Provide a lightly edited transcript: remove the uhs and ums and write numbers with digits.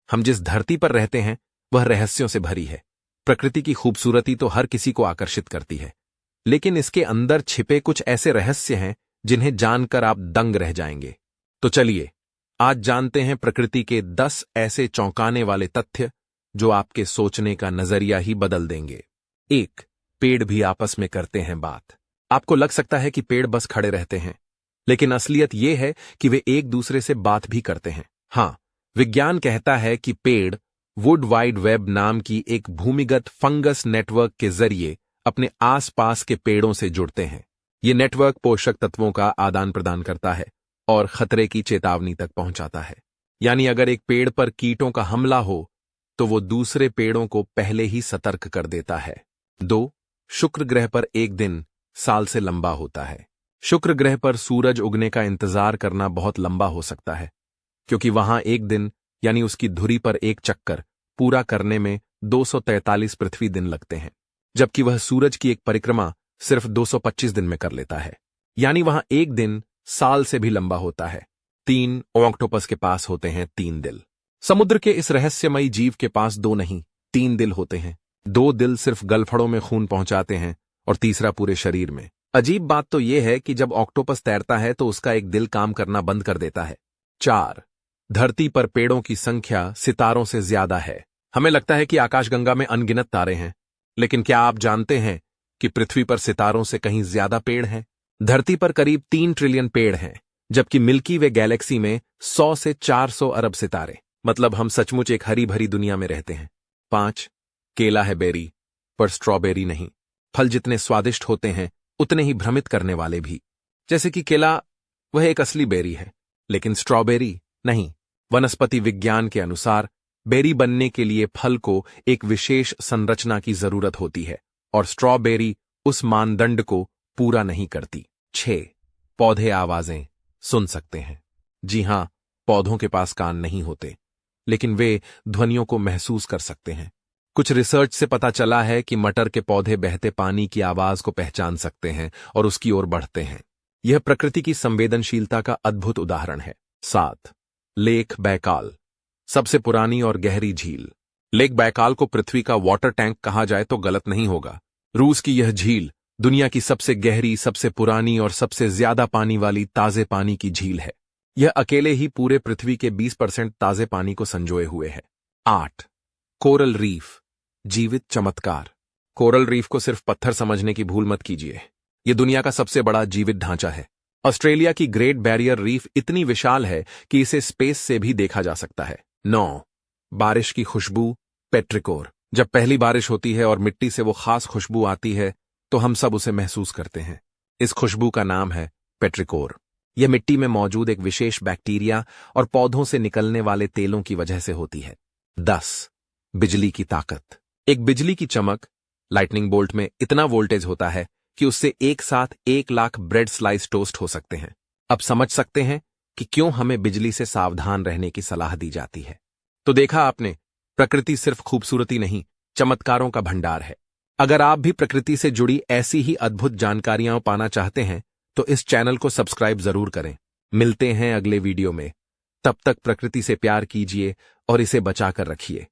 हम जिस धरती पर रहते हैं वह रहस्यों से भरी है। प्रकृति की खूबसूरती तो हर किसी को आकर्षित करती है, लेकिन इसके अंदर छिपे कुछ ऐसे रहस्य हैं जिन्हें जानकर आप दंग रह जाएंगे। तो चलिए आज जानते हैं प्रकृति के 10 ऐसे चौंकाने वाले तथ्य जो आपके सोचने का नजरिया ही बदल देंगे। 1. पेड़ भी आपस में करते हैं बात। आपको लग सकता है कि पेड़ बस खड़े रहते हैं, लेकिन असलियत यह है कि वे एक दूसरे से बात भी करते हैं। हाँ, विज्ञान कहता है कि पेड़ वुड वाइड वेब नाम की एक भूमिगत फंगस नेटवर्क के जरिए अपने आसपास के पेड़ों से जुड़ते हैं। ये नेटवर्क पोषक तत्वों का आदान प्रदान करता है और खतरे की चेतावनी तक पहुंचाता है। यानी अगर एक पेड़ पर कीटों का हमला हो तो वो दूसरे पेड़ों को पहले ही सतर्क कर देता है। 2. शुक्र ग्रह पर एक दिन साल से लंबा होता है। शुक्र ग्रह पर सूरज उगने का इंतजार करना बहुत लंबा हो सकता है, क्योंकि वहां एक दिन यानी उसकी धुरी पर एक चक्कर पूरा करने में 243 पृथ्वी दिन लगते हैं, जबकि वह सूरज की एक परिक्रमा सिर्फ 225 दिन में कर लेता है। यानी वहां एक दिन साल से भी लंबा होता है। 3. ऑक्टोपस के पास होते हैं 3 दिल। समुद्र के इस रहस्यमयी जीव के पास 2 नहीं 3 दिल होते हैं। 2 दिल सिर्फ गलफड़ों में खून पहुंचाते हैं और तीसरा पूरे शरीर में। अजीब बात तो यह है कि जब ऑक्टोपस तैरता है तो उसका एक दिल काम करना बंद कर देता है। 4. धरती पर पेड़ों की संख्या सितारों से ज्यादा है। हमें लगता है कि आकाशगंगा में अनगिनत तारे हैं, लेकिन क्या आप जानते हैं कि पृथ्वी पर सितारों से कहीं ज्यादा पेड़ हैं? धरती पर करीब 3 ट्रिलियन पेड़ हैं, जबकि मिल्की वे गैलेक्सी में 100 से 400 अरब सितारे। मतलब हम सचमुच एक हरी भरी दुनिया में रहते हैं। 5. केला है बेरी, पर स्ट्रॉबेरी नहीं। फल जितने स्वादिष्ट होते हैं उतने ही भ्रमित करने वाले भी। जैसे कि केला वह एक असली बेरी है, लेकिन स्ट्रॉबेरी नहीं। वनस्पति विज्ञान के अनुसार बेरी बनने के लिए फल को एक विशेष संरचना की जरूरत होती है और स्ट्रॉबेरी उस मानदंड को पूरा नहीं करती। 6. पौधे आवाजें सुन सकते हैं। जी हां, पौधों के पास कान नहीं होते, लेकिन वे ध्वनियों को महसूस कर सकते हैं। कुछ रिसर्च से पता चला है कि मटर के पौधे बहते पानी की आवाज को पहचान सकते हैं और उसकी ओर बढ़ते हैं। यह प्रकृति की संवेदनशीलता का अद्भुत उदाहरण है। 7. लेक बैकाल, सबसे पुरानी और गहरी झील। लेक बैकाल को पृथ्वी का वाटर टैंक कहा जाए तो गलत नहीं होगा। रूस की यह झील दुनिया की सबसे गहरी, सबसे पुरानी और सबसे ज्यादा पानी वाली ताजे पानी की झील है। यह अकेले ही पूरे पृथ्वी के 20% ताजे पानी को संजोए हुए है। 8. कोरल रीफ, जीवित चमत्कार। कोरल रीफ को सिर्फ पत्थर समझने की भूल मत कीजिए, यह दुनिया का सबसे बड़ा जीवित ढांचा है। ऑस्ट्रेलिया की ग्रेट बैरियर रीफ इतनी विशाल है कि इसे स्पेस से भी देखा जा सकता है। 9. बारिश की खुशबू, पेट्रिकोर। जब पहली बारिश होती है और मिट्टी से वो खास खुशबू आती है तो हम सब उसे महसूस करते हैं। इस खुशबू का नाम है पेट्रिकोर। यह मिट्टी में मौजूद एक विशेष बैक्टीरिया और पौधों से निकलने वाले तेलों की वजह से होती है। 10. बिजली की ताकत। एक बिजली की चमक, लाइटनिंग बोल्ट में इतना वोल्टेज होता है कि उससे एक साथ 1 लाख ब्रेड स्लाइस टोस्ट हो सकते हैं। अब समझ सकते हैं कि क्यों हमें बिजली से सावधान रहने की सलाह दी जाती है। तो देखा आपने, प्रकृति सिर्फ खूबसूरती नहीं, चमत्कारों का भंडार है। अगर आप भी प्रकृति से जुड़ी ऐसी ही अद्भुत जानकारियां पाना चाहते हैं तो इस चैनल को सब्सक्राइब जरूर करें। मिलते हैं अगले वीडियो में। तब तक प्रकृति से प्यार कीजिए और इसे बचाकर रखिए।